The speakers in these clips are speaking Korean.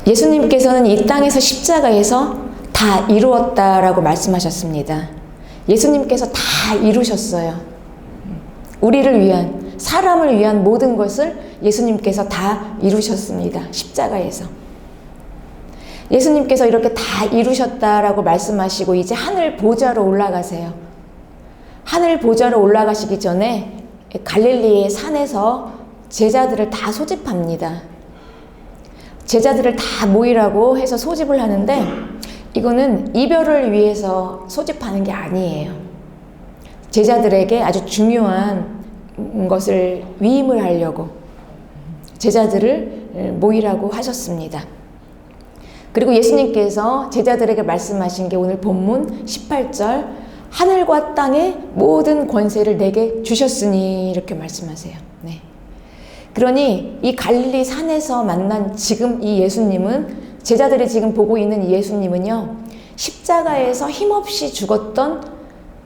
예수님께서는 이 땅에서 십자가에서 다 이루었다라고 말씀하셨습니다. 예수님께서 다 이루셨어요. 우리를 위한, 사람을 위한 모든 것을 예수님께서 다 이루셨습니다. 십자가에서. 예수님께서 이렇게 다 이루셨다라고 말씀하시고 이제 하늘 보좌로 올라가세요. 하늘 보좌로 올라가시기 전에 갈릴리의 산에서 제자들을 다 소집합니다. 제자들을 다 모이라고 해서 소집을 하는데 이거는 이별을 위해서 소집하는 게 아니에요. 제자들에게 아주 중요한 것을 위임을 하려고 제자들을 모이라고 하셨습니다. 그리고 예수님께서 제자들에게 말씀하신 게 오늘 본문 18절, 하늘과 땅의 모든 권세를 내게 주셨으니, 이렇게 말씀하세요. 네. 그러니 이 갈릴리 산에서 만난 지금 이 예수님은, 제자들이 지금 보고 있는 이 예수님은요, 십자가에서 힘없이 죽었던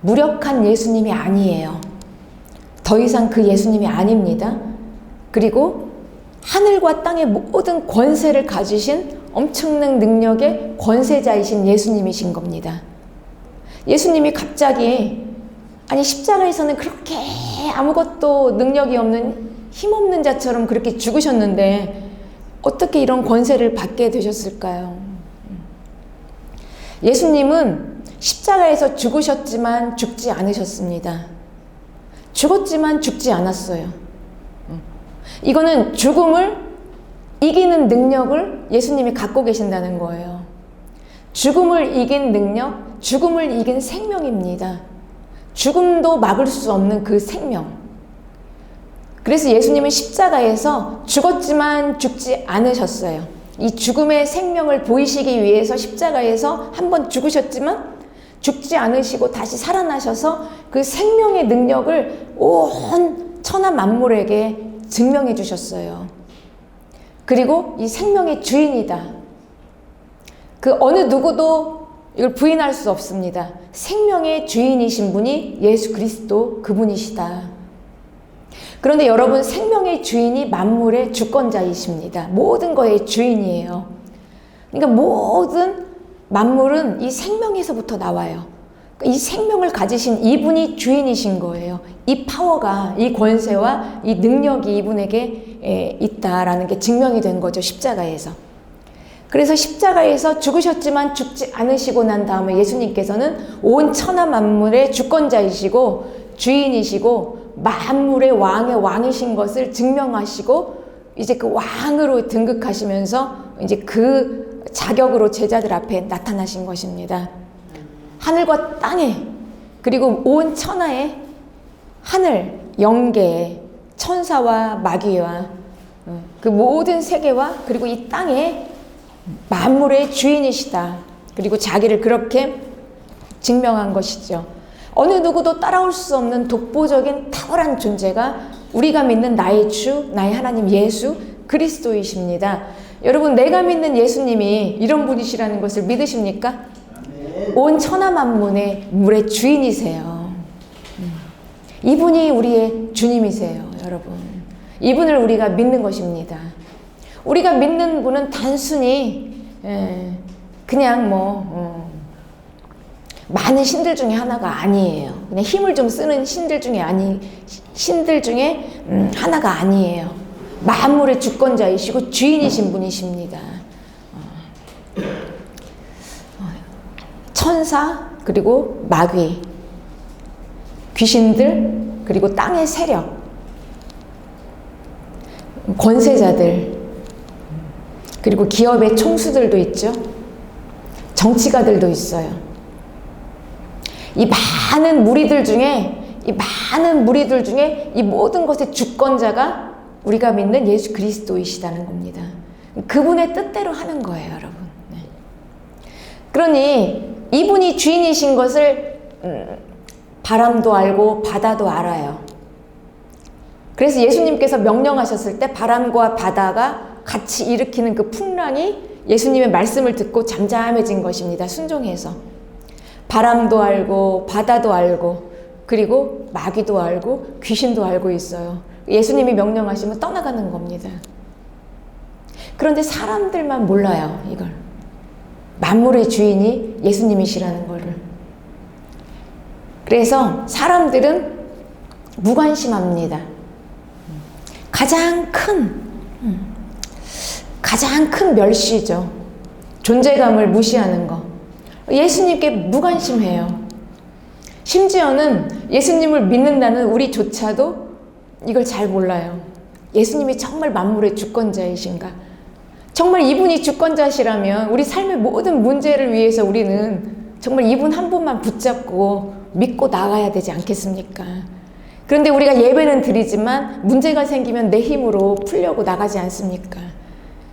무력한 예수님이 아니에요. 더 이상 그 예수님이 아닙니다. 그리고 하늘과 땅의 모든 권세를 가지신 엄청난 능력의 권세자이신 예수님이신 겁니다. 예수님이 갑자기, 아니 십자가에서는 그렇게 아무것도 능력이 없는, 힘없는 자처럼 그렇게 죽으셨는데 어떻게 이런 권세를 받게 되셨을까요? 예수님은 십자가에서 죽으셨지만 죽지 않으셨습니다. 죽었지만 죽지 않았어요. 이거는 죽음을 이기는 능력을 예수님이 갖고 계신다는 거예요. 죽음을 이긴 능력, 죽음을 이긴 생명입니다. 죽음도 막을 수 없는 그 생명. 그래서 예수님은 십자가에서 죽었지만 죽지 않으셨어요. 이 죽음의 생명을 보이시기 위해서 십자가에서 한번 죽으셨지만 죽지 않으시고 다시 살아나셔서 그 생명의 능력을 온 천하 만물에게 증명해 주셨어요. 그리고 이 생명의 주인이다. 그 어느 누구도 이걸 부인할 수 없습니다. 생명의 주인이신 분이 예수 그리스도 그분이시다. 그런데 여러분, 생명의 주인이 만물의 주권자이십니다. 모든 거의 주인이에요. 그러니까 모든 만물은 이 생명에서부터 나와요. 이 생명을 가지신 이분이 주인이신 거예요. 이 파워가, 이 권세와 이 능력이 이분에게 있다라는 게 증명이 된 거죠, 십자가에서. 그래서 십자가에서 죽으셨지만 죽지 않으시고 난 다음에 예수님께서는 온 천하 만물의 주권자이시고 주인이시고 만물의 왕의 왕이신 것을 증명하시고 이제 그 왕으로 등극하시면서 이제 그 자격으로 제자들 앞에 나타나신 것입니다. 하늘과 땅에, 그리고 온 천하에, 하늘, 영계에, 천사와 마귀와 그 모든 세계와 그리고 이 땅에 만물의 주인이시다. 그리고 자기를 그렇게 증명한 것이죠. 어느 누구도 따라올 수 없는 독보적인 탁월한 존재가 우리가 믿는 나의 주, 나의 하나님 예수 그리스도이십니다. 여러분, 내가 믿는 예수님이 이런 분이시라는 것을 믿으십니까? 온 천하 만물의 물의 주인이세요. 이분이 우리의 주님이세요, 여러분. 이분을 우리가 믿는 것입니다. 우리가 믿는 분은 단순히 그냥 많은 신들 중에 하나가 아니에요. 그냥 힘을 좀 쓰는 신들 중에 하나가 아니에요. 만물의 주권자이시고 주인이신 분이십니다. 천사, 그리고 마귀, 귀신들, 그리고 땅의 세력, 권세자들, 그리고 기업의 총수들도 있죠. 정치가들도 있어요. 이 많은 무리들 중에 이 모든 것의 주권자가 우리가 믿는 예수 그리스도이시다는 겁니다. 그분의 뜻대로 하는 거예요, 여러분. 네. 그러니 이분이 주인이신 것을 바람도 알고 바다도 알아요. 그래서 예수님께서 명령하셨을 때 바람과 바다가 같이 일으키는 그 풍랑이 예수님의 말씀을 듣고 잠잠해진 것입니다. 순종해서. 바람도 알고 바다도 알고 그리고 마귀도 알고 귀신도 알고 있어요. 예수님이 명령하시면 떠나가는 겁니다. 그런데 사람들만 몰라요, 이걸. 만물의 주인이 예수님이시라는 거를. 그래서 사람들은 무관심합니다. 가장 큰 멸시죠. 존재감을 무시하는 거. 예수님께 무관심해요. 심지어는 예수님을 믿는다는 우리조차도 이걸 잘 몰라요. 예수님이 정말 만물의 주권자이신가? 정말 이분이 주권자시라면 우리 삶의 모든 문제를 위해서 우리는 정말 이분 한 분만 붙잡고 믿고 나가야 되지 않겠습니까? 그런데 우리가 예배는 드리지만 문제가 생기면 내 힘으로 풀려고 나가지 않습니까?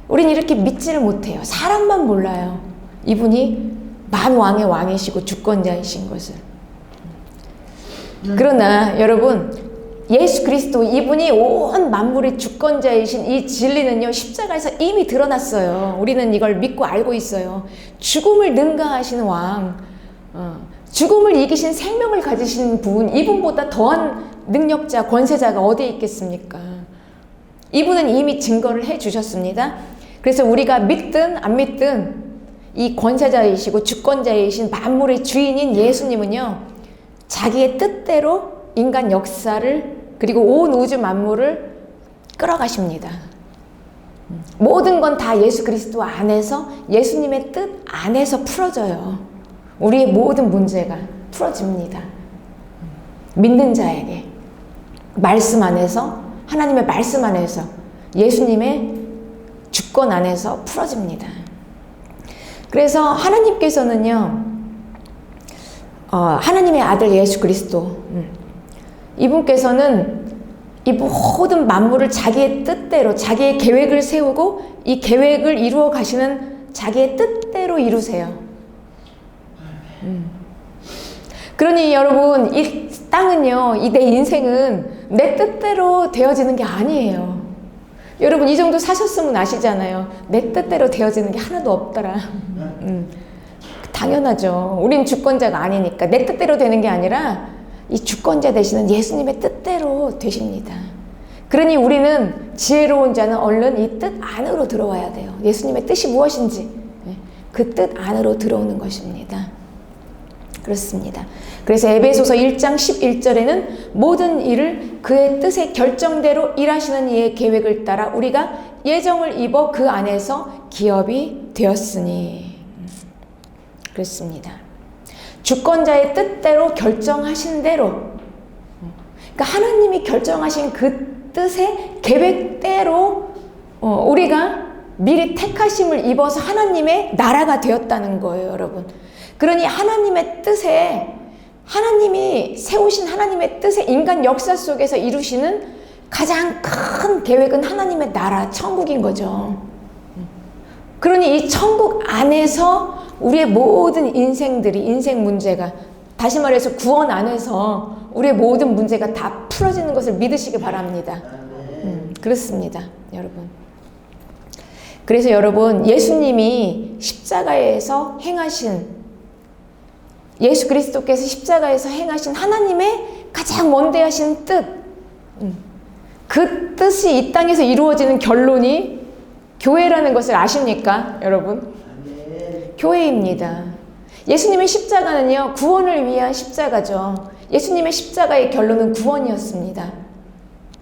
우린 이렇게 믿지를 못해요. 사람만 몰라요. 이분이 만왕의 왕이시고 주권자이신 것을. 그러나 여러분, 예수 그리스도 이분이 온 만물의 주권자이신 이 진리는요, 십자가에서 이미 드러났어요. 우리는 이걸 믿고 알고 있어요. 죽음을 능가하신 왕, 죽음을 이기신 생명을 가지신 분, 이분보다 더한 능력자, 권세자가 어디에 있겠습니까? 이분은 이미 증거를 해 주셨습니다. 그래서 우리가 믿든 안 믿든 이 권세자이시고 주권자이신 만물의 주인인 예수님은요, 자기의 뜻대로 인간 역사를 그리고 온 우주 만물을 끌어가십니다. 모든 건 다 예수 그리스도 안에서, 예수님의 뜻 안에서 풀어져요. 우리의 모든 문제가 풀어집니다. 믿는 자에게 말씀 안에서, 하나님의 말씀 안에서, 예수님의 주권 안에서 풀어집니다. 그래서 하나님께서는요, 하나님의 아들 예수 그리스도, 이분께서는 이 모든 만물을 자기의 뜻대로, 자기의 계획을 세우고 이 계획을 이루어 가시는 자기의 뜻대로 이루세요. 그러니 여러분, 이 땅은요, 이 내 인생은 내 뜻대로 되어지는 게 아니에요. 여러분, 이 정도 사셨으면 아시잖아요. 내 뜻대로 되어지는 게 하나도 없더라. 당연하죠. 우린 주권자가 아니니까. 내 뜻대로 되는 게 아니라 이 주권자 되시는 예수님의 뜻대로 되십니다. 그러니 우리는 지혜로운 자는 얼른 이 뜻 안으로 들어와야 돼요. 예수님의 뜻이 무엇인지 그 뜻 안으로 들어오는 것입니다. 그렇습니다. 그래서 에베소서 1장 11절에는 모든 일을 그의 뜻의 결정대로 일하시는 이의 계획을 따라 우리가 예정을 입어 그 안에서 기업이 되었으니. 그렇습니다. 주권자의 뜻대로 결정하신 대로, 그러니까 하나님이 결정하신 그 뜻의 계획대로 우리가 미리 택하심을 입어서 하나님의 나라가 되었다는 거예요, 여러분. 그러니 하나님의 뜻에, 하나님이 세우신 하나님의 뜻에 인간 역사 속에서 이루시는 가장 큰 계획은 하나님의 나라, 천국인 거죠. 그러니 이 천국 안에서 우리의 모든 인생들이, 인생 문제가, 다시 말해서 구원 안에서 우리의 모든 문제가 다 풀어지는 것을 믿으시기 바랍니다. 그렇습니다, 여러분. 그래서 여러분, 예수님이 십자가에서 행하신, 예수 그리스도께서 십자가에서 행하신 하나님의 가장 원대하신 뜻, 그 뜻이 이 땅에서 이루어지는 결론이 교회라는 것을 아십니까, 여러분? 교회입니다. 예수님의 십자가는요, 구원을 위한 십자가죠. 예수님의 십자가의 결론은 구원이었습니다.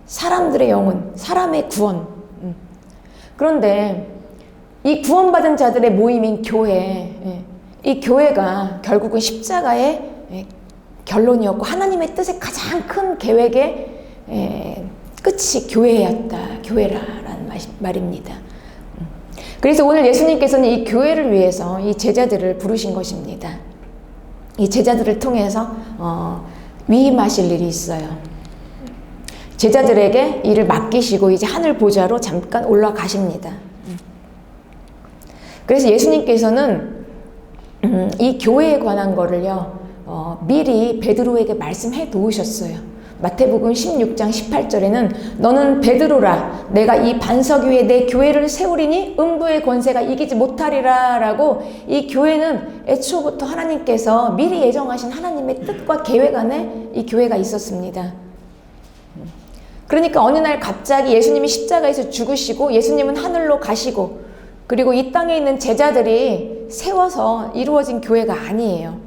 사람들의 영혼, 사람의 구원. 그런데 이 구원받은 자들의 모임인 교회, 이 교회가 결국은 십자가의 결론이었고 하나님의 뜻의 가장 큰 계획의 끝이 교회였다, 교회라는 말입니다. 그래서 오늘 예수님께서는 이 교회를 위해서 이 제자들을 부르신 것입니다. 이 제자들을 통해서 위임하실 일이 있어요. 제자들에게 일을 맡기시고 이제 하늘 보좌로 잠깐 올라가십니다. 그래서 예수님께서는 이 교회에 관한 거를요, 미리 베드로에게 말씀해 놓으셨어요. 마태복음 16장 18절에는 너는 베드로라, 내가 이 반석 위에 내 교회를 세우리니 음부의 권세가 이기지 못하리라 라고, 이 교회는 애초부터 하나님께서 미리 예정하신 하나님의 뜻과 계획 안에 이 교회가 있었습니다. 그러니까 어느 날 갑자기 예수님이 십자가에서 죽으시고 예수님은 하늘로 가시고 그리고 이 땅에 있는 제자들이 세워서 이루어진 교회가 아니에요.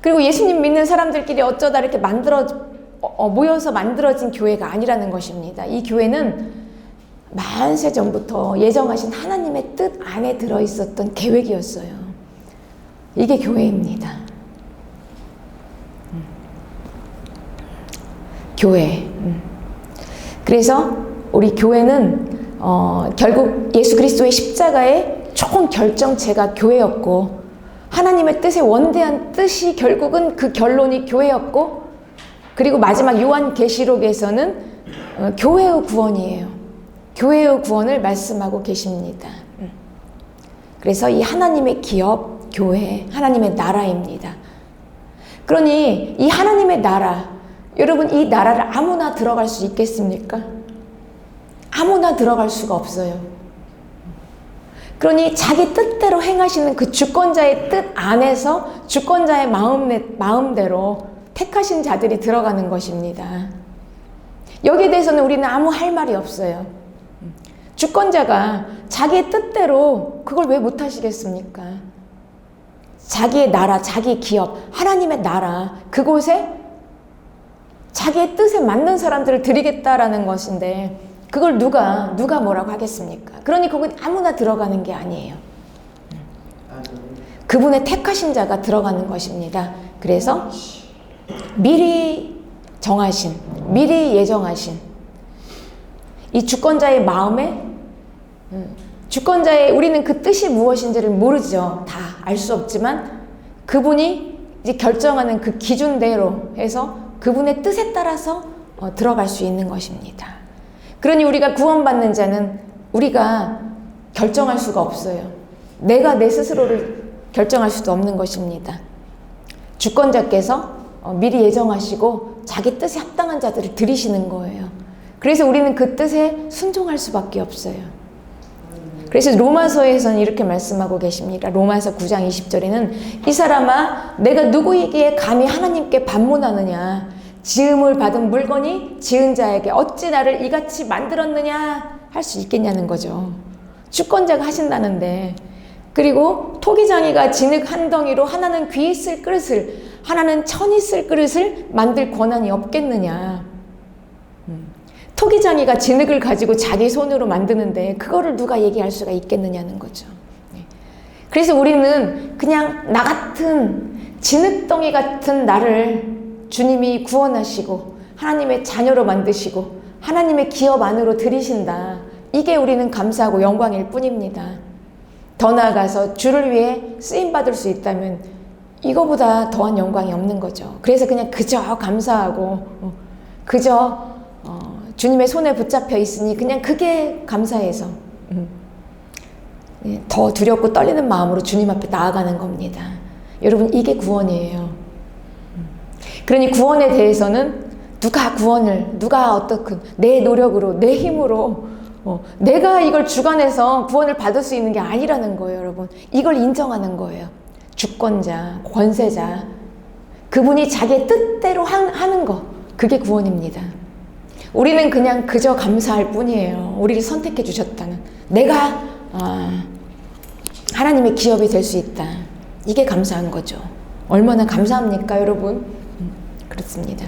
그리고 예수님 믿는 사람들끼리 어쩌다 이렇게 모여서 만들어진 교회가 아니라는 것입니다. 이 교회는 만세 전부터 예정하신 하나님의 뜻 안에 들어있었던 계획이었어요. 이게 교회입니다. 교회. 그래서 우리 교회는 결국 예수 그리스도의 십자가의 총 결정체가 교회였고 하나님의 뜻의 원대한 뜻이 결국은 그 결론이 교회였고 그리고 마지막 요한계시록에서는 교회의 구원이에요. 교회의 구원을 말씀하고 계십니다. 그래서 이 하나님의 기업, 교회, 하나님의 나라입니다. 그러니 이 하나님의 나라, 여러분 이 나라를 아무나 들어갈 수 있겠습니까? 아무나 들어갈 수가 없어요. 그러니 자기 뜻대로 행하시는 그 주권자의 뜻 안에서 주권자의 마음대로 택하신 자들이 들어가는 것입니다. 여기에 대해서는 우리는 아무 할 말이 없어요. 주권자가 자기의 뜻대로 그걸 왜 못하시겠습니까? 자기의 나라, 자기 기업, 하나님의 나라, 그곳에 자기의 뜻에 맞는 사람들을 드리겠다라는 것인데 그걸 누가 뭐라고 하겠습니까? 그러니 거기 아무나 들어가는 게 아니에요. 그분의 택하신 자가 들어가는 것입니다. 그래서 미리 정하신, 미리 예정하신 이 주권자의 마음에 우리는 그 뜻이 무엇인지를 모르죠. 다 알 수 없지만 그분이 이제 결정하는 그 기준대로 해서 그분의 뜻에 따라서 들어갈 수 있는 것입니다. 그러니 우리가 구원받는 자는 우리가 결정할 수가 없어요. 내가 내 스스로를 결정할 수도 없는 것입니다. 주권자께서 미리 예정하시고 자기 뜻에 합당한 자들을 들이시는 거예요. 그래서 우리는 그 뜻에 순종할 수밖에 없어요. 그래서 로마서에서는 이렇게 말씀하고 계십니다. 로마서 9장 20절에는 이 사람아 내가 누구이기에 감히 하나님께 반문하느냐 지음을 받은 물건이 지은 자에게 어찌 나를 이같이 만들었느냐 할 수 있겠냐는 거죠. 주권자가 하신다는데 그리고 토기장이가 진흙 한 덩이로 하나는 귀 있을 그릇을 하나는 천 있을 그릇을 만들 권한이 없겠느냐. 토기장이가 진흙을 가지고 자기 손으로 만드는데 그거를 누가 얘기할 수가 있겠느냐는 거죠. 그래서 우리는 그냥 나 같은 진흙덩이 같은 나를 주님이 구원하시고 하나님의 자녀로 만드시고 하나님의 기업 안으로 들이신다. 이게 우리는 감사하고 영광일 뿐입니다. 더 나아가서 주를 위해 쓰임받을 수 있다면 이거보다 더한 영광이 없는 거죠. 그래서 그냥 그저 감사하고 그저 주님의 손에 붙잡혀 있으니 그냥 그게 감사해서 더 두렵고 떨리는 마음으로 주님 앞에 나아가는 겁니다. 여러분 이게 구원이에요. 그러니 구원에 대해서는 누가 어떻든 내 노력으로 내 힘으로 내가 이걸 주관해서 구원을 받을 수 있는 게 아니라는 거예요. 여러분 이걸 인정하는 거예요. 주권자, 권세자 그분이 자기의 뜻대로 하는 거 그게 구원입니다. 우리는 그냥 그저 감사할 뿐이에요. 우리를 선택해 주셨다는 내가 하나님의 기업이 될 수 있다. 이게 감사한 거죠. 얼마나 감사합니까 여러분? 그렇습니다.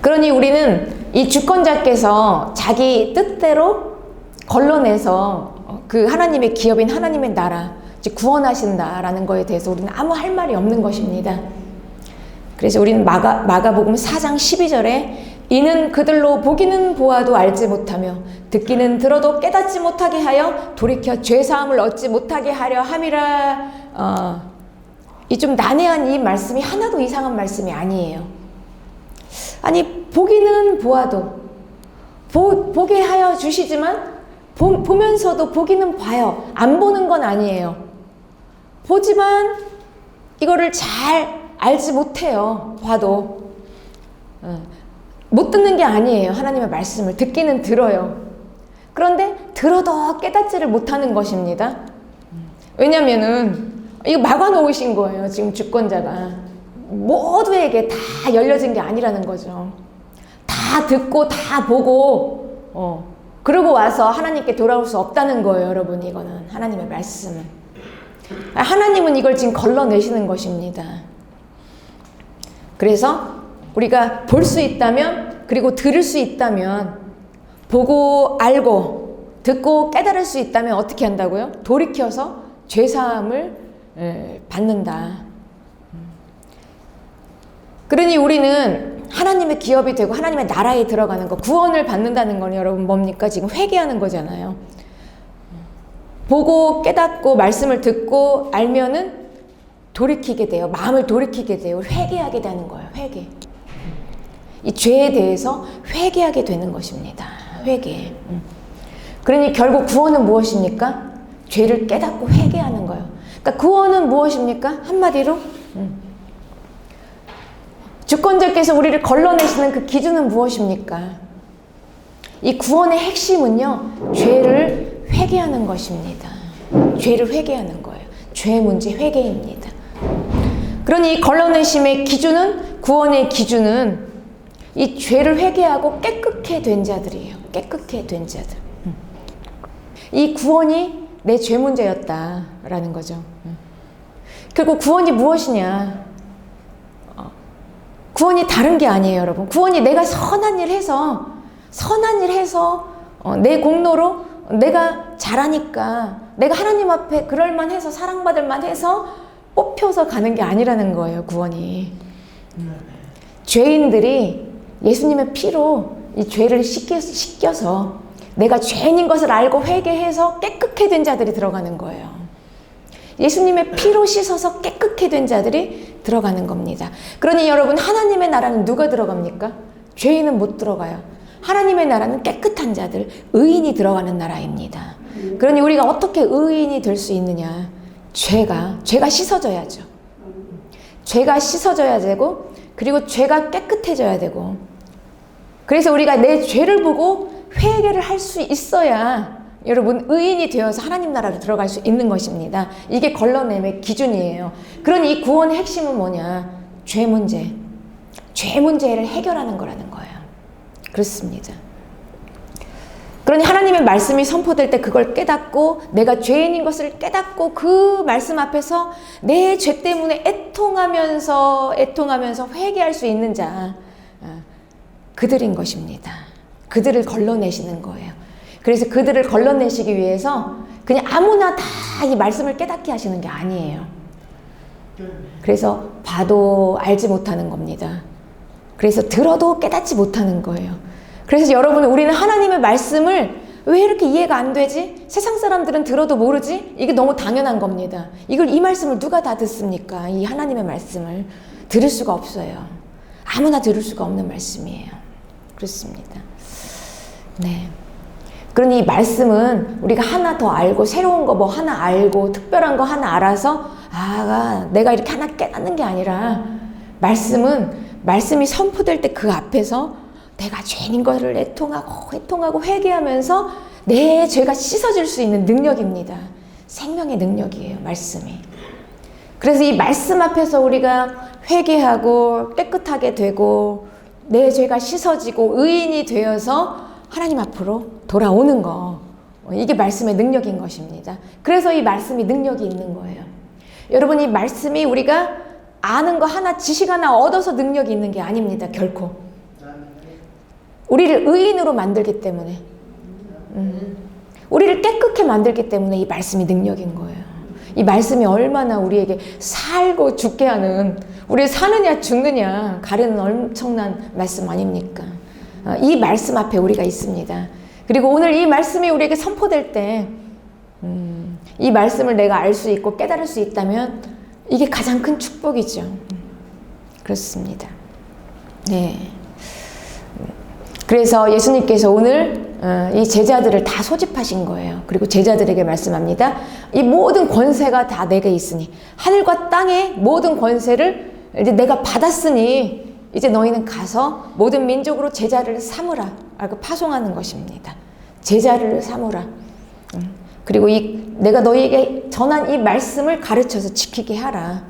그러니 우리는 이 주권자께서 자기 뜻대로 걸러내서 그 하나님의 기업인 하나님의 나라 구원하신다라는 거에 대해서 우리는 아무 할 말이 없는 것입니다. 그래서 우리는 마가복음 4장 12절에 이는 그들로 보기는 보아도 알지 못하며 듣기는 들어도 깨닫지 못하게 하여 돌이켜 죄사함을 얻지 못하게 하려 함이라. 이 좀 난해한 이 말씀이 하나도 이상한 말씀이 아니에요. 아니 보기는 보아도 보게 하여 주시지만 보면서도 보기는 봐요. 안 보는 건 아니에요. 보지만 이거를 잘 알지 못해요. 봐도 못 듣는 게 아니에요. 하나님의 말씀을 듣기는 들어요. 그런데 들어도 깨닫지를 못하는 것입니다. 왜냐면은 이거 막아놓으신 거예요. 지금 주권자가 모두에게 다 열려진 게 아니라는 거죠. 다 듣고 다 보고 그러고 와서 하나님께 돌아올 수 없다는 거예요, 여러분. 이거는 하나님의 말씀은. 하나님은 이걸 지금 걸러내시는 것입니다. 그래서 우리가 볼 수 있다면, 그리고 들을 수 있다면, 보고 알고 듣고 깨달을 수 있다면 어떻게 한다고요? 돌이켜서 죄사함을 받는다. 그러니 우리는 하나님의 기업이 되고 하나님의 나라에 들어가는 거, 구원을 받는다는 건 여러분 뭡니까? 지금 회개하는 거잖아요. 보고 깨닫고 말씀을 듣고 알면은 돌이키게 돼요. 마음을 돌이키게 돼요. 회개하게 되는 거예요. 회개. 이 죄에 대해서 회개하게 되는 것입니다. 회개. 그러니 결국 구원은 무엇입니까? 죄를 깨닫고 회개하는 거예요. 그러니까 구원은 무엇입니까? 한마디로 주권자께서 우리를 걸러내시는 그 기준은 무엇입니까? 이 구원의 핵심은요, 죄를 회개하는 것입니다. 죄를 회개하는 거예요. 죄 문제 회개입니다. 그러니 이 걸러내심의 기준은, 구원의 기준은 이 죄를 회개하고 깨끗게 된 자들이에요. 깨끗게 된 자들. 이 구원이 내 죄 문제였다라는 거죠. 결국 구원이 무엇이냐? 구원이 다른 게 아니에요, 여러분. 구원이 내가 선한 일 해서 내 공로로 내가 잘하니까, 내가 하나님 앞에 그럴만해서, 사랑받을 만해서 뽑혀서 가는 게 아니라는 거예요, 구원이. 죄인들이 예수님의 피로 이 죄를 씻겨서 내가 죄인인 것을 알고 회개해서 깨끗게 된 자들이 들어가는 거예요. 예수님의 피로 씻어서 깨끗게 된 자들이 들어가는 겁니다. 그러니 여러분, 하나님의 나라는 누가 들어갑니까? 죄인은 못 들어가요. 하나님의 나라는 깨끗한 자들, 의인이 들어가는 나라입니다. 그러니 우리가 어떻게 의인이 될 수 있느냐? 죄가 씻어져야죠. 죄가 씻어져야 되고, 그리고 죄가 깨끗해져야 되고, 그래서 우리가 내 죄를 보고 회개를 할 수 있어야 여러분 의인이 되어서 하나님 나라로 들어갈 수 있는 것입니다. 이게 걸러냄의 기준이에요. 그러니 이 구원의 핵심은 뭐냐? 죄 문제. 죄 문제를 해결하는 거라는 거예요. 그렇습니다. 그러니 하나님의 말씀이 선포될 때 그걸 깨닫고, 내가 죄인인 것을 깨닫고 그 말씀 앞에서 내 죄 때문에 애통하면서 회개할 수 있는 자, 그들인 것입니다. 그들을 걸러내시는 거예요. 그래서 그들을 걸러내시기 위해서 그냥 아무나 다 이 말씀을 깨닫게 하시는 게 아니에요. 그래서 봐도 알지 못하는 겁니다. 그래서 들어도 깨닫지 못하는 거예요. 그래서 여러분, 우리는 하나님의 말씀을 왜 이렇게 이해가 안 되지? 세상 사람들은 들어도 모르지? 이게 너무 당연한 겁니다. 이 말씀을 누가 다 듣습니까? 이 하나님의 말씀을 들을 수가 없어요. 아무나 들을 수가 없는 말씀이에요. 그렇습니다. 네. 그러니 이 말씀은 우리가 하나 더 알고, 새로운 거 뭐 하나 알고, 특별한 거 하나 알아서 내가 이렇게 하나 깨닫는 게 아니라, 말씀이 선포될 때 그 앞에서 내가 죄인인 것을 애통하고 회개하면서 내 죄가 씻어질 수 있는 능력입니다. 생명의 능력이에요, 말씀이. 그래서 이 말씀 앞에서 우리가 회개하고 깨끗하게 되고 내 죄가 씻어지고 의인이 되어서 하나님 앞으로 돌아오는 거, 이게 말씀의 능력인 것입니다. 그래서 이 말씀이 능력이 있는 거예요. 여러분, 이 말씀이 우리가 아는 거 하나, 지식 하나 얻어서 능력이 있는 게 아닙니다. 결코. 우리를 의인으로 만들기 때문에, 우리를 깨끗게 만들기 때문에 이 말씀이 능력인 거예요. 이 말씀이 얼마나 우리에게 살고 죽게 하는, 우리 사느냐 죽느냐 가르는 엄청난 말씀 아닙니까? 이 말씀 앞에 우리가 있습니다. 그리고 오늘 이 말씀이 우리에게 선포될 때, 이 말씀을 내가 알 수 있고 깨달을 수 있다면 이게 가장 큰 축복이죠. 그렇습니다. 네. 그래서 예수님께서 오늘 이 제자들을 다 소집하신 거예요. 그리고 제자들에게 말씀합니다. 이 모든 권세가 다 내게 있으니, 하늘과 땅의 모든 권세를 이제 내가 받았으니 이제 너희는 가서 모든 민족으로 제자를 삼으라. 파송하는 것입니다. 제자를 삼으라. 그리고 내가 너희에게 전한 이 말씀을 가르쳐서 지키게 하라.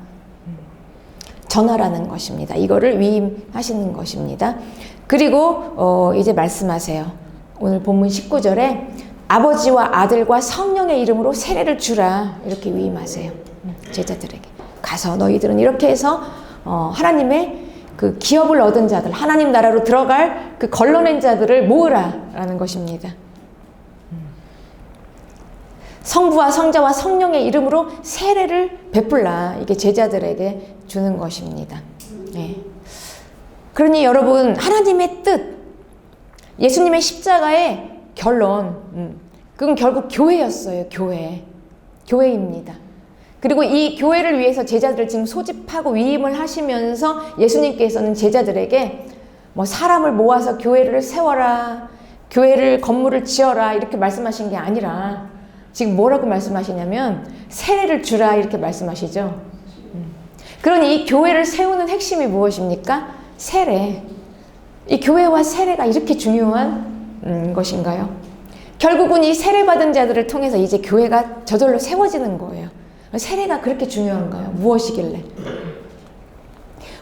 전하라는 것입니다. 이거를 위임하시는 것입니다. 그리고 이제 말씀하세요. 오늘 본문 19절에 아버지와 아들과 성령의 이름으로 세례를 주라 이렇게 위임하세요. 제자들에게 가서 너희들은 이렇게 해서 하나님의 그 기업을 얻은 자들, 하나님 나라로 들어갈 그 걸러낸 자들을 모으라라는 것입니다. 성부와 성자와 성령의 이름으로 세례를 베풀라, 이게 제자들에게 주는 것입니다. 네. 그러니 여러분, 하나님의 뜻, 예수님의 십자가의 결론, 그건 결국 교회였어요. 교회입니다. 그리고 이 교회를 위해서 제자들을 지금 소집하고 위임을 하시면서 예수님께서는 제자들에게 뭐 사람을 모아서 교회를 세워라, 교회를 건물을 지어라 이렇게 말씀하신 게 아니라 지금 뭐라고 말씀하시냐면 세례를 주라 이렇게 말씀하시죠. 그러니 이 교회를 세우는 핵심이 무엇입니까? 세례. 이 교회와 세례가 이렇게 중요한 것인가요? 결국은 이 세례받은 자들을 통해서 이제 교회가 저절로 세워지는 거예요. 세례가 그렇게 중요한가요? 무엇이길래?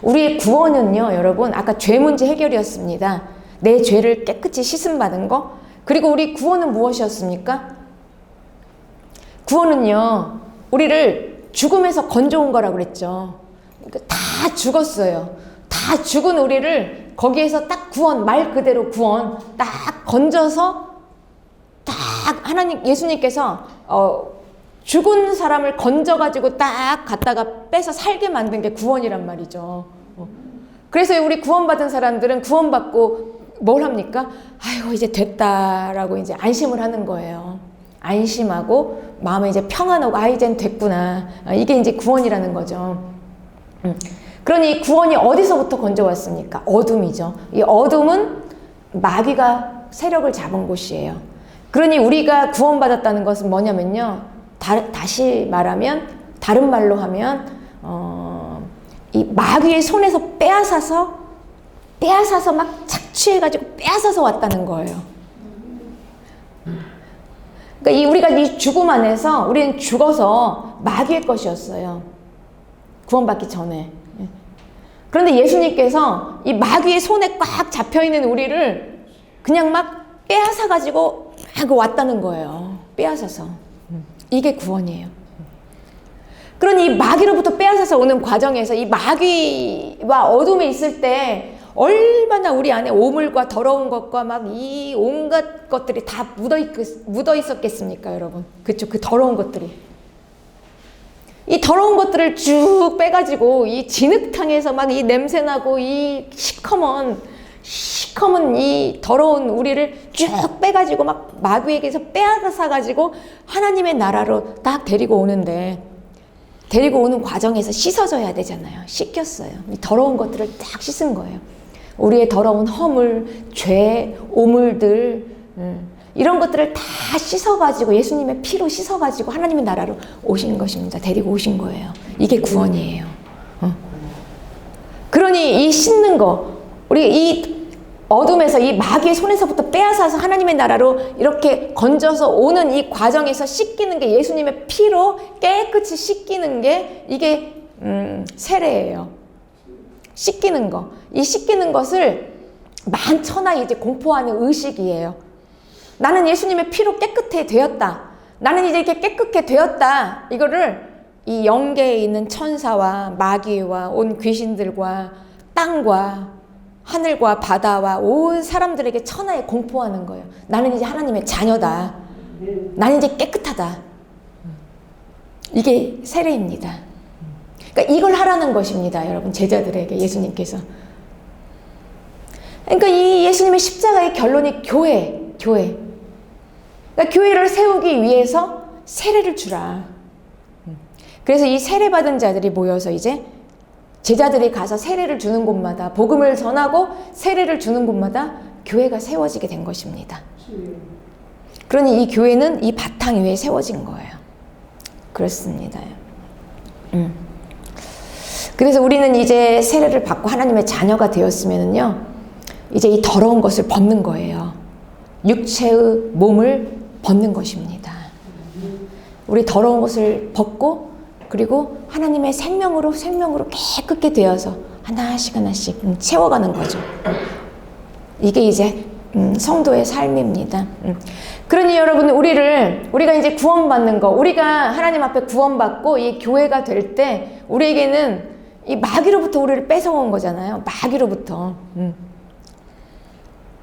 우리의 구원은요, 여러분, 아까 죄 문제 해결이었습니다. 내 죄를 깨끗이 씻음받은 거. 그리고 우리 구원은 무엇이었습니까? 구원은요, 우리를 죽음에서 건져온 거라고 그랬죠. 다 죽었어요. 다 죽은 우리를 거기에서 딱 구원, 말 그대로 구원, 딱 건져서 딱 하나님, 예수님께서 죽은 사람을 건져가지고 딱 갖다가 빼서 살게 만든 게 구원이란 말이죠. 그래서 우리 구원받은 사람들은 구원받고 뭘 합니까? 아이고, 이제 됐다라고 이제 안심을 하는 거예요. 안심하고 마음에 이제 평안하고 이젠 됐구나. 이게 이제 구원이라는 거죠. 그러니 구원이 어디서부터 건져왔습니까? 어둠이죠. 이 어둠은 마귀가 세력을 잡은 곳이에요. 그러니 우리가 구원받았다는 것은 뭐냐면요. 다시 말하면, 다른 말로 하면 이 마귀의 손에서 빼앗아서 막 착취해가지고 빼앗아서 왔다는 거예요. 그러니까 우리가 이 죽음 안에서 우리는 죽어서 마귀의 것이었어요. 구원받기 전에. 그런데 예수님께서 이 마귀의 손에 꽉 잡혀있는 우리를 그냥 막 빼앗아가지고 막 왔다는 거예요. 빼앗아서. 이게 구원이에요. 그러니 이 마귀로부터 빼앗아서 오는 과정에서 이 마귀와 어둠에 있을 때 얼마나 우리 안에 오물과 더러운 것과 막 이 온갖 것들이 다 묻어 있었겠습니까, 여러분? 그쵸? 그 더러운 것들이. 이 더러운 것들을 쭉 빼가지고 이 진흙탕에서 막 이 냄새나고 이 시커먼 이 더러운 우리를 쭉 빼가지고 막 마귀에게서 빼앗아가지고 하나님의 나라로 딱 데리고 오는데, 데리고 오는 과정에서 씻어져야 되잖아요. 씻겼어요. 이 더러운 것들을 딱 씻은 거예요. 우리의 더러운 허물, 죄, 오물들, 이런 것들을 다 씻어가지고 예수님의 피로 씻어가지고 하나님의 나라로 오신 것입니다. 데리고 오신 거예요. 이게 구원이에요. 그러니 이 씻는 거, 우리 이 어둠에서 이 마귀의 손에서부터 빼앗아서 하나님의 나라로 이렇게 건져서 오는 이 과정에서 씻기는 게, 예수님의 피로 깨끗이 씻기는 게 이게 세례예요. 씻기는 거. 이 씻기는 것을 만천하 이제 공포하는 의식이에요. 나는 예수님의 피로 깨끗해 되었다. 나는 이제 이렇게 깨끗해 되었다. 이거를 이 영계에 있는 천사와 마귀와 온 귀신들과 땅과 하늘과 바다와 온 사람들에게 천하에 공포하는 거예요. 나는 이제 하나님의 자녀다. 나는 이제 깨끗하다. 이게 세례입니다. 그러니까 이걸 하라는 것입니다, 여러분. 제자들에게 예수님께서. 그러니까 이 예수님의 십자가의 결론이 교회. 그러니까 교회를 세우기 위해서 세례를 주라. 그래서 이 세례받은 자들이 모여서 이제 제자들이 가서 세례를 주는 곳마다, 복음을 전하고 세례를 주는 곳마다 교회가 세워지게 된 것입니다. 그러니 이 교회는 이 바탕 위에 세워진 거예요. 그렇습니다. 그래서 우리는 이제 세례를 받고 하나님의 자녀가 되었으면요, 이제 이 더러운 것을 벗는 거예요. 육체의 몸을 벗는 것입니다. 우리 더러운 것을 벗고 그리고 하나님의 생명으로 깨끗게 되어서 하나씩 채워가는 거죠. 이게 이제 성도의 삶입니다. 그러니 여러분, 우리가 이제 구원받는 거, 우리가 하나님 앞에 구원받고 이 교회가 될 때 우리에게는 이 마귀로부터 우리를 뺏어온 거잖아요. 마귀로부터.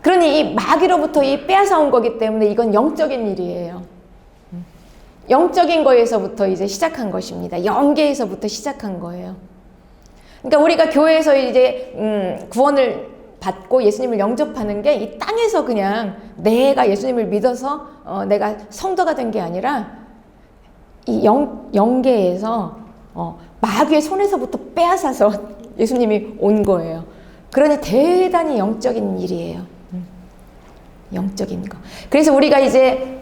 그러니 이 마귀로부터 이 빼앗아온 거기 때문에 이건 영적인 일이에요. 영적인 거에서부터 이제 시작한 것입니다. 영계에서부터 시작한 거예요. 그러니까 우리가 교회에서 이제 구원을 받고 예수님을 영접하는 게 이 땅에서 그냥 내가 예수님을 믿어서 내가 성도가 된 게 아니라 이 영계에서 마귀의 손에서부터 빼앗아서 예수님이 온 거예요. 그러니 대단히 영적인 일이에요. 영적인 거. 그래서 우리가 이제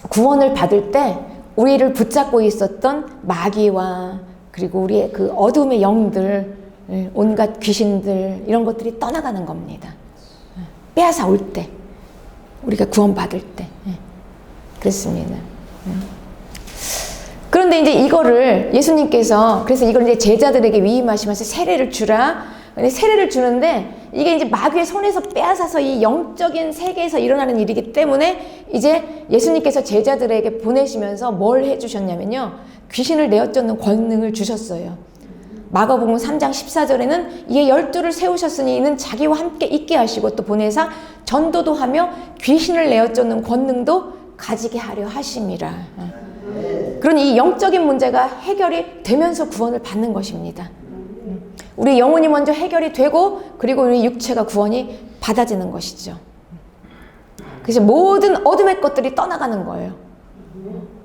구원을 받을 때 우리를 붙잡고 있었던 마귀와 그리고 우리의 그 어둠의 영들, 온갖 귀신들, 이런 것들이 떠나가는 겁니다. 빼앗아 올 때, 우리가 구원받을 때. 그렇습니다. 그런데 이제 이거를 예수님께서, 그래서 이걸 이제 제자들에게 위임하시면서 세례를 주라. 세례를 주는데 이게 이제 마귀의 손에서 빼앗아서 이 영적인 세계에서 일어나는 일이기 때문에 이제 예수님께서 제자들에게 보내시면서 뭘 해주셨냐면요. 귀신을 내어쫓는 권능을 주셨어요. 마가복음 3장 14절에는 이에 12를 세우셨으니 이는 자기와 함께 있게 하시고 또 보내사 전도도 하며 귀신을 내어쫓는 권능도 가지게 하려 하심이라. 그러니 이 영적인 문제가 해결이 되면서 구원을 받는 것입니다. 우리 영혼이 먼저 해결이 되고 그리고 우리 육체가 구원이 받아지는 것이죠. 그래서 모든 어둠의 것들이 떠나가는 거예요.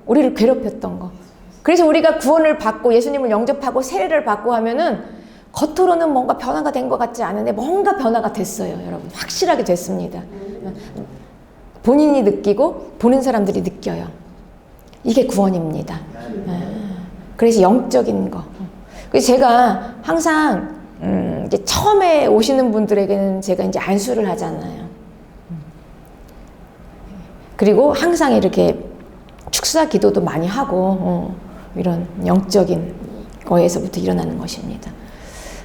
우리를 괴롭혔던 거. 그래서 우리가 구원을 받고 예수님을 영접하고 세례를 받고 하면은 겉으로는 뭔가 변화가 된 것 같지 않은데 뭔가 변화가 됐어요. 여러분, 확실하게 됐습니다. 본인이 느끼고 보는 사람들이 느껴요. 이게 구원입니다. 그래서 영적인 거. 그래서 제가 항상 이제 처음에 오시는 분들에게는 제가 이제 안수를 하잖아요. 그리고 항상 이렇게 축사 기도도 많이 하고 이런 영적인 거에서부터 일어나는 것입니다.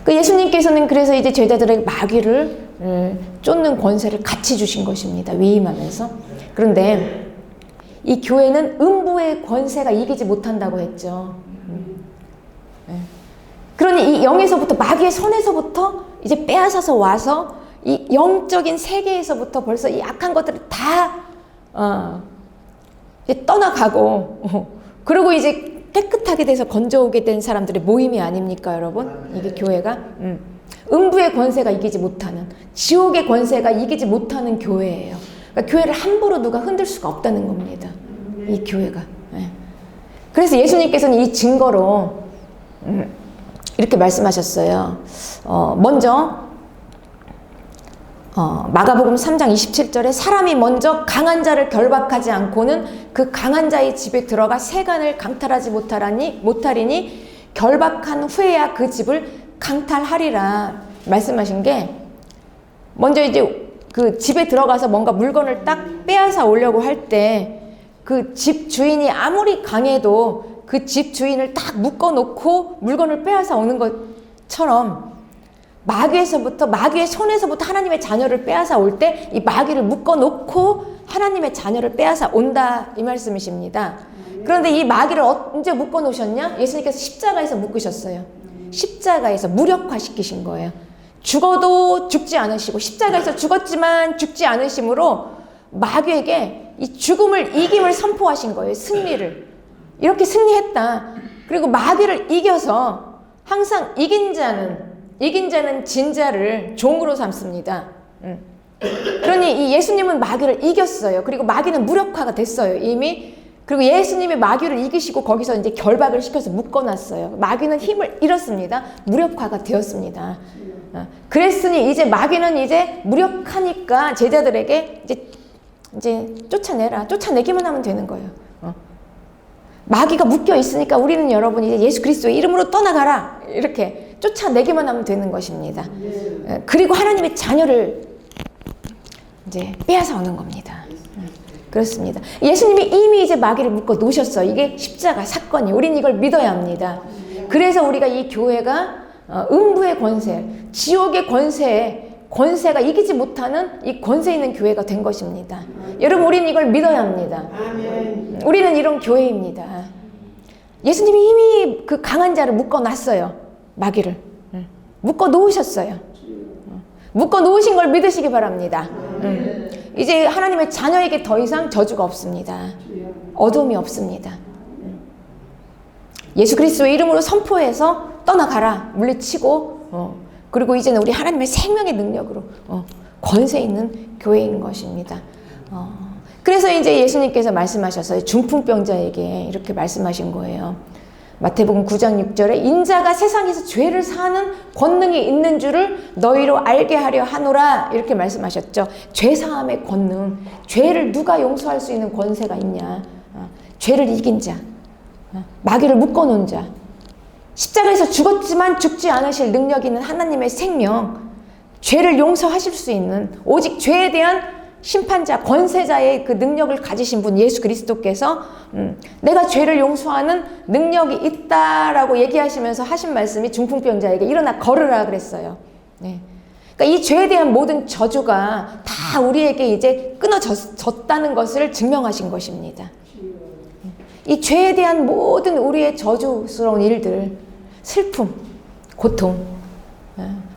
그 예수님께서는 그래서 이제 제자들에게 마귀를 쫓는 권세를 같이 주신 것입니다. 위임하면서. 그런데 이 교회는 음부의 권세가 이기지 못한다고 했죠. 그러니 이 영에서부터 마귀의 손에서부터 이제 빼앗아서 와서 이 영적인 세계에서부터 벌써 이 악한 것들을 다 이제 떠나가고 그리고 이제 깨끗하게 돼서 건져오게 된 사람들의 모임이 아닙니까, 여러분? 이게 교회가 음부의 권세가 이기지 못하는, 지옥의 권세가 이기지 못하는 교회예요. 그러니까 교회를 함부로 누가 흔들 수가 없다는 겁니다. 이 교회가. 그래서 예수님께서는 이 증거로 이렇게 말씀하셨어요. 먼저 마가복음 3장 27절에 사람이 먼저 강한 자를 결박하지 않고는 그 강한 자의 집에 들어가 세간을 강탈하지 못하리니 결박한 후에야 그 집을 강탈하리라 말씀하신 게, 먼저 이제 그 집에 들어가서 뭔가 물건을 딱 빼앗아 오려고 할 때 그 집 주인이 아무리 강해도 그 집 주인을 딱 묶어놓고 물건을 빼앗아 오는 것처럼 마귀의 손에서부터 하나님의 자녀를 빼앗아 올 때 이 마귀를 묶어놓고 하나님의 자녀를 빼앗아 온다, 이 말씀이십니다. 그런데 이 마귀를 언제 묶어놓으셨냐? 예수님께서 십자가에서 묶으셨어요. 십자가에서 무력화시키신 거예요. 죽어도 죽지 않으시고 십자가에서 죽었지만 죽지 않으심으로 마귀에게 이 죽음을 이김을 선포하신 거예요. 승리를. 이렇게 승리했다. 그리고 마귀를 이겨서 항상 이긴 자는 진자를 종으로 삼습니다. 그러니 이 예수님은 마귀를 이겼어요. 그리고 마귀는 무력화가 됐어요, 이미. 그리고 예수님이 마귀를 이기시고 거기서 이제 결박을 시켜서 묶어놨어요. 마귀는 힘을 잃었습니다. 무력화가 되었습니다. 그랬으니 이제 마귀는 이제 무력하니까 제자들에게 이제 쫓아내기만 하면 되는 거예요. 마귀가 묶여 있으니까 우리는, 여러분, 이제 예수 그리스도의 이름으로 떠나가라, 이렇게 쫓아내기만 하면 되는 것입니다. 그리고 하나님의 자녀를 이제 빼앗아 오는 겁니다. 그렇습니다. 예수님이 이미 이제 마귀를 묶어 놓으셨어요. 이게 십자가 사건이. 우린 이걸 믿어야 합니다. 그래서 우리가 이 교회가 음부의 권세, 지옥의 권세가 이기지 못하는 이 권세 있는 교회가 된 것입니다. 여러분, 우리는 이걸 믿어야 합니다. 우리는 이런 교회입니다. 예수님이 이미 그 강한 자를 묶어놨어요. 마귀를. 묶어 놓으셨어요. 묶어 놓으신 걸 믿으시기 바랍니다. 이제 하나님의 자녀에게 더 이상 저주가 없습니다. 어둠이 없습니다. 예수 그리스도의 이름으로 선포해서 떠나가라, 물리치고, 그리고 이제는 우리 하나님의 생명의 능력으로 권세 있는 교회인 것입니다. 그래서 이제 예수님께서 말씀하셨어요. 중풍병자에게 이렇게 말씀하신 거예요. 마태복음 9장 6절에 인자가 세상에서 죄를 사는 권능이 있는 줄을 너희로 알게 하려 하노라, 이렇게 말씀하셨죠. 죄사함의 권능, 죄를 누가 용서할 수 있는 권세가 있냐? 죄를 이긴 자, 마귀를 묶어놓은 자, 십자가에서 죽었지만 죽지 않으실 능력 있는 하나님의 생명, 죄를 용서하실 수 있는 오직 죄에 대한 심판자, 권세자의 그 능력을 가지신 분 예수 그리스도께서 내가 죄를 용서하는 능력이 있다라고 얘기하시면서 하신 말씀이 중풍병자에게 일어나 걸으라 그랬어요. 네. 그러니까 이 죄에 대한 모든 저주가 다 우리에게 이제 끊어졌다는 것을 증명하신 것입니다. 이 죄에 대한 모든 우리의 저주스러운 일들, 슬픔, 고통,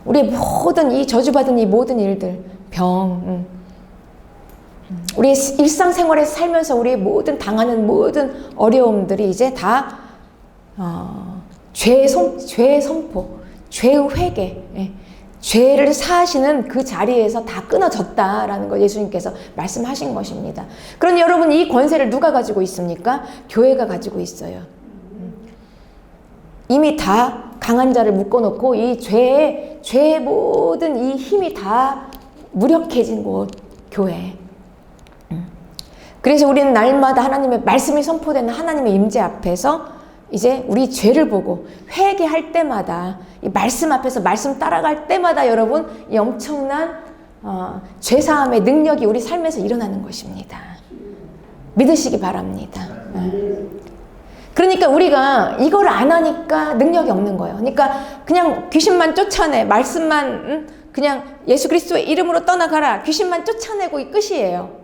우리의 모든 이 저주받은 이 모든 일들, 병, 우리의 일상생활에서 살면서 우리의 모든 당하는 모든 어려움들이 이제 다 죄의 선포, 죄의 회개, 죄를 사하시는 그 자리에서 다 끊어졌다라는 걸 예수님께서 말씀하신 것입니다. 그럼 여러분, 이 권세를 누가 가지고 있습니까? 교회가 가지고 있어요. 이미 다 강한 자를 묶어놓고 이 죄의 모든 이 힘이 다 무력해진 곳, 교회. 그래서 우리는 날마다 하나님의 말씀이 선포되는 하나님의 임재 앞에서 이제 우리 죄를 보고 회개할 때마다, 이 말씀 앞에서 말씀 따라갈 때마다 여러분, 이 엄청난 죄사함의 능력이 우리 삶에서 일어나는 것입니다. 믿으시기 바랍니다. 그러니까 우리가 이걸 안 하니까 능력이 없는 거예요. 그러니까 그냥 귀신만 쫓아내, 말씀만 그냥 예수 그리스도의 이름으로 떠나가라, 귀신만 쫓아내고 이 끝이에요.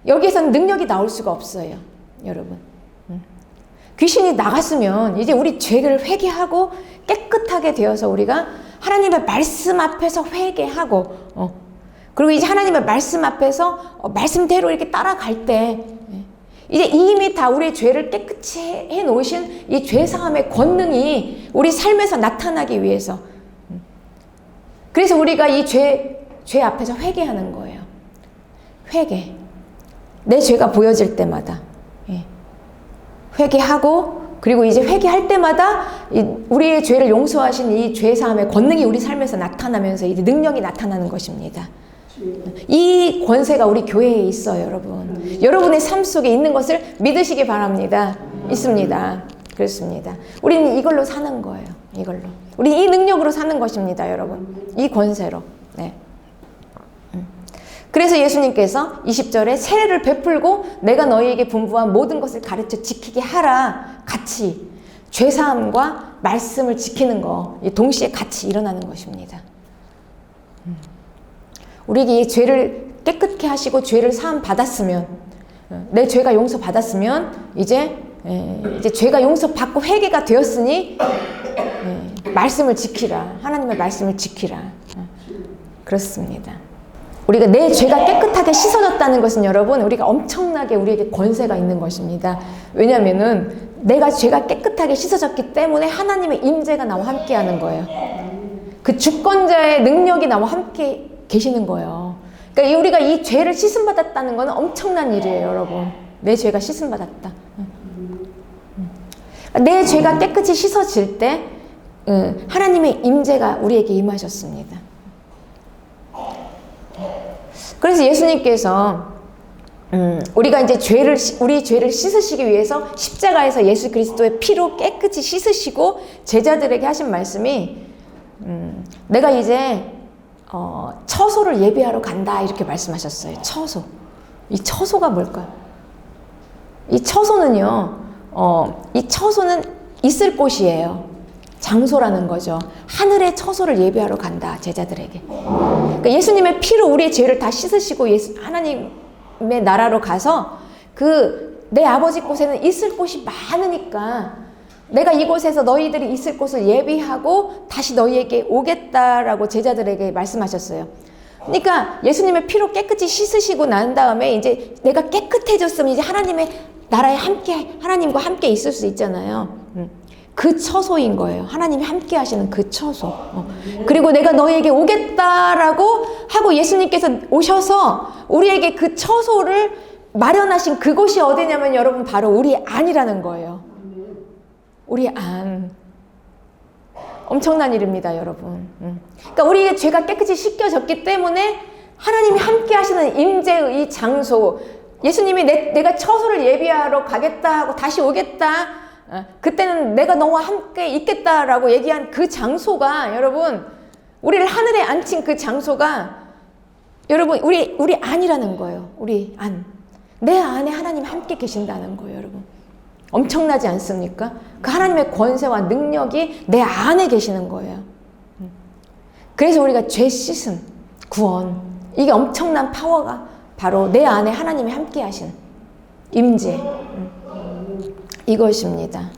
여기에서는 능력이 나올 수가 없어요, 여러분. 귀신이 나갔으면 이제 우리 죄를 회개하고 깨끗하게 되어서 우리가 하나님의 말씀 앞에서 회개하고, 그리고 이제 하나님의 말씀 앞에서 말씀대로 이렇게 따라갈 때 이제 이미 다 우리의 죄를 깨끗이 해 놓으신 이 죄사함의 권능이 우리 삶에서 나타나기 위해서, 그래서 우리가 이 죄 앞에서 회개하는 거예요. 회개. 내 죄가 보여질 때마다 회개하고, 그리고 이제 회개할 때마다 우리의 죄를 용서하신 이 죄사함의 권능이 우리 삶에서 나타나면서 이제 능력이 나타나는 것입니다. 이 권세가 우리 교회에 있어요, 여러분. 여러분의 삶 속에 있는 것을 믿으시기 바랍니다. 있습니다. 그렇습니다. 우리는 이걸로 사는 거예요. 이걸로. 우리 이 능력으로 사는 것입니다, 여러분. 이 권세로. 네. 그래서 예수님께서 20절에 세례를 베풀고 내가 너희에게 분부한 모든 것을 가르쳐 지키게 하라. 같이 죄사함과 말씀을 지키는 거 동시에 같이 일어나는 것입니다. 우리에게 이 죄를 깨끗게 하시고 죄를 사함 받았으면, 내 죄가 용서 받았으면 이제 죄가 용서 받고 회개가 되었으니 말씀을 지키라. 하나님의 말씀을 지키라. 그렇습니다. 우리가 내 죄가 깨끗하게 씻어졌다는 것은 여러분, 우리가 엄청나게 우리에게 권세가 있는 것입니다. 왜냐하면은 내가 죄가 깨끗하게 씻어졌기 때문에 하나님의 임재가 나와 함께 하는 거예요. 그 주권자의 능력이 나와 함께 계시는 거예요. 그러니까 우리가 이 죄를 씻음 받았다는 것은 엄청난 일이에요, 여러분. 내 죄가 씻음 받았다. 내 죄가 깨끗이 씻어질 때 하나님의 임재가 우리에게 임하셨습니다. 그래서 예수님께서 우리가 이제 우리 죄를 씻으시기 위해서 십자가에서 예수 그리스도의 피로 깨끗이 씻으시고 제자들에게 하신 말씀이 내가 이제 처소를 예비하러 간다, 이렇게 말씀하셨어요. 처소. 이 처소가 뭘까요? 이 처소는요, 이 처소는 있을 곳이에요. 장소라는 거죠. 하늘의 처소를 예비하러 간다, 제자들에게. 그러니까 예수님의 피로 우리의 죄를 다 씻으시고 하나님의 나라로 가서 내 아버지 곳에는 있을 곳이 많으니까 내가 이곳에서 너희들이 있을 곳을 예비하고 다시 너희에게 오겠다라고 제자들에게 말씀하셨어요. 그러니까 예수님의 피로 깨끗이 씻으시고 난 다음에 이제 내가 깨끗해졌으면 이제 하나님의 나라에 하나님과 함께 있을 수 있잖아요. 그 처소인 거예요. 하나님이 함께 하시는 그 처소. 그리고 내가 너희에게 오겠다라고 하고 예수님께서 오셔서 우리에게 그 처소를 마련하신 그곳이 어디냐면 여러분 바로 우리 안이라는 거예요. 우리 안. 엄청난 일입니다, 여러분. 그러니까 우리의 죄가 깨끗이 씻겨졌기 때문에 하나님이 함께 하시는 임재의 이 장소, 예수님이 내가 처소를 예비하러 가겠다 하고 다시 오겠다, 그때는 내가 너와 함께 있겠다라고 얘기한 그 장소가 여러분, 우리를 하늘에 앉힌 그 장소가 여러분 우리 안이라는 거예요. 우리 안. 내 안에 하나님 함께 계신다는 거예요, 여러분. 엄청나지 않습니까? 그 하나님의 권세와 능력이 내 안에 계시는 거예요. 그래서 우리가 죄 씻음, 구원, 이게 엄청난 파워가 바로 내 안에 하나님이 함께 하신 임재, 이것입니다.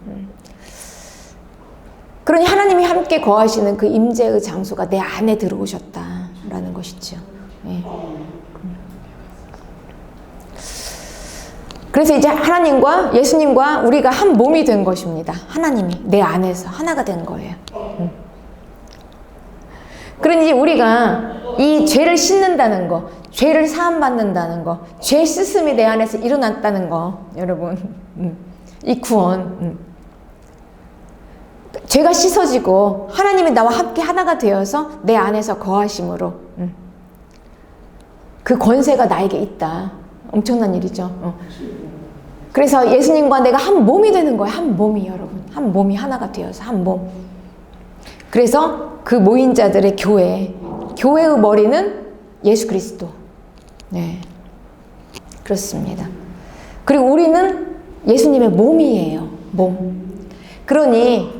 그러니 하나님이 함께 거하시는 그 임재의 장소가 내 안에 들어오셨다라는 것이죠. 예. 그래서 이제 하나님과 예수님과 우리가 한 몸이 된 것입니다. 하나님이 내 안에서 하나가 된 거예요. 그러니 이제 우리가 이 죄를 씻는다는 거, 죄를 사함받는다는 거, 죄 씻음이 내 안에서 일어났다는 거, 여러분, 이 구원, 죄가 씻어지고 하나님이 나와 함께 하나가 되어서 내 안에서 거하심으로 그 권세가 나에게 있다. 엄청난 일이죠. 그래서 예수님과 내가 한 몸이 되는 거예요. 한 몸이, 여러분. 한 몸이 하나가 되어서 한 몸. 그래서 그 모인 자들의 교회의 머리는 예수 그리스도. 네, 그렇습니다. 그리고 우리는 예수님의 몸이에요. 몸. 그러니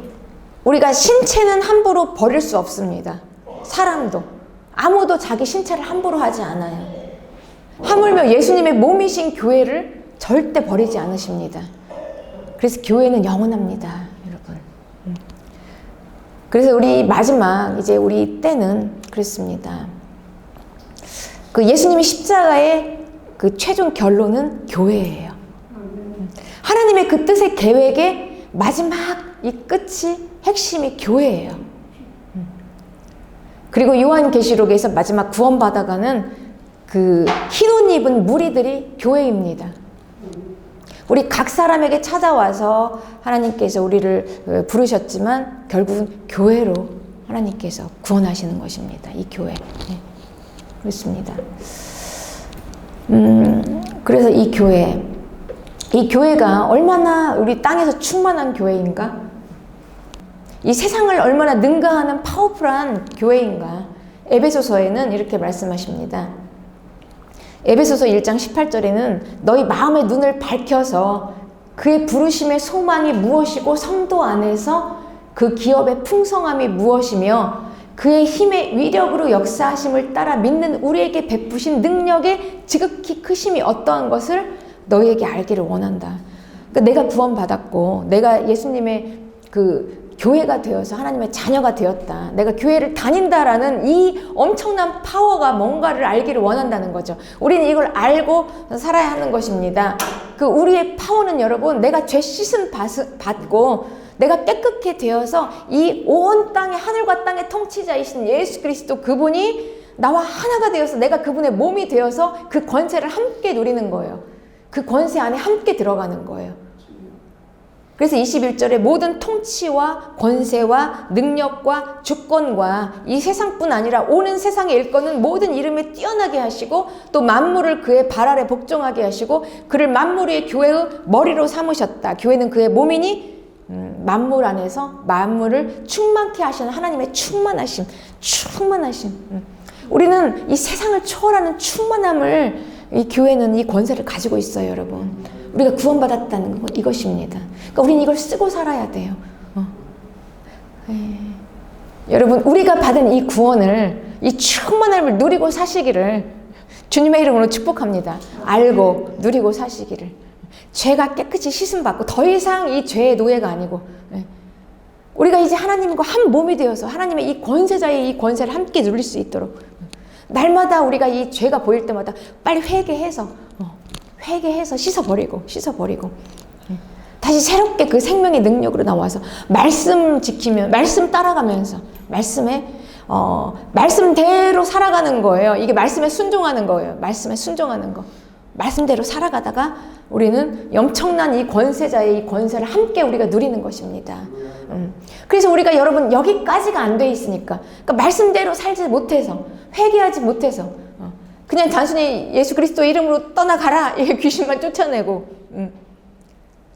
우리가 신체는 함부로 버릴 수 없습니다. 사람도. 아무도 자기 신체를 함부로 하지 않아요. 하물며 예수님의 몸이신 교회를 절대 버리지 않으십니다. 그래서 교회는 영원합니다, 여러분. 그래서 우리 마지막 이제 우리 때는 그렇습니다. 그 예수님의 십자가의 그 최종 결론은 교회예요. 하나님의 그 뜻의 계획의 마지막 이 끝이 핵심이 교회예요. 그리고 요한계시록에서 마지막 구원받아가는 그 흰 옷 입은 무리들이 교회입니다. 우리 각 사람에게 찾아와서 하나님께서 우리를 부르셨지만 결국은 교회로 하나님께서 구원하시는 것입니다. 이 교회. 네. 그렇습니다. 그래서 이 교회가 얼마나 우리 땅에서 충만한 교회인가? 이 세상을 얼마나 능가하는 파워풀한 교회인가? 에베소서에는 이렇게 말씀하십니다. 에베소서 1장 18절에는 너희 마음의 눈을 밝혀서 그의 부르심의 소망이 무엇이고 성도 안에서 그 기업의 풍성함이 무엇이며 그의 힘의 위력으로 역사하심을 따라 믿는 우리에게 베푸신 능력의 지극히 크심이 어떠한 것을 너희에게 알기를 원한다. 그러니까 내가 구원받았고 내가 예수님의 그 교회가 되어서 하나님의 자녀가 되었다. 내가 교회를 다닌다라는 이 엄청난 파워가 뭔가를 알기를 원한다는 거죠. 우리는 이걸 알고 살아야 하는 것입니다. 그 우리의 파워는 여러분, 내가 죄 씻음 받고 내가 깨끗게 되어서 이 온 땅의 하늘과 땅의 통치자이신 예수 그리스도 그분이 나와 하나가 되어서 내가 그분의 몸이 되어서 그 권세를 함께 누리는 거예요. 그 권세 안에 함께 들어가는 거예요. 그래서 21절에 모든 통치와 권세와 능력과 주권과 이 세상뿐 아니라 오는 세상의 일권은 모든 이름에 뛰어나게 하시고 또 만물을 그의 발 아래 복종하게 하시고 그를 만물 위의 교회의 머리로 삼으셨다. 교회는 그의 몸이니 만물 안에서 만물을 충만케 하시는 하나님의 충만하심. 우리는 이 세상을 초월하는 충만함을 이 교회는 이 권세를 가지고 있어요, 여러분. 우리가 구원받았다는 건 이것입니다. 그러니까 우리는 이걸 쓰고 살아야 돼요. 여러분, 우리가 받은 이 구원을, 이 충만함을 누리고 사시기를 주님의 이름으로 축복합니다. 알고 누리고 사시기를. 죄가 깨끗이 씻음받고 더 이상 이 죄의 노예가 아니고, 우리가 이제 하나님과 한 몸이 되어서 하나님의 이 권세자의 이 권세를 함께 누릴 수 있도록, 날마다 우리가 이 죄가 보일 때마다 빨리 회개해서 씻어버리고 다시 새롭게 그 생명의 능력으로 나와서 말씀 지키면, 말씀 따라가면서 말씀대로 살아가는 거예요. 이게 말씀에 순종하는 거예요. 말씀에 순종하는 거. 말씀대로 살아가다가 우리는 엄청난 이 권세자의 이 권세를 함께 우리가 누리는 것입니다. 그래서 우리가 여러분 여기까지가 안 돼 있으니까, 그러니까 말씀대로 살지 못해서, 회개하지 못해서 그냥 단순히 예수 그리스도 이름으로 떠나가라, 이게 귀신만 쫓아내고,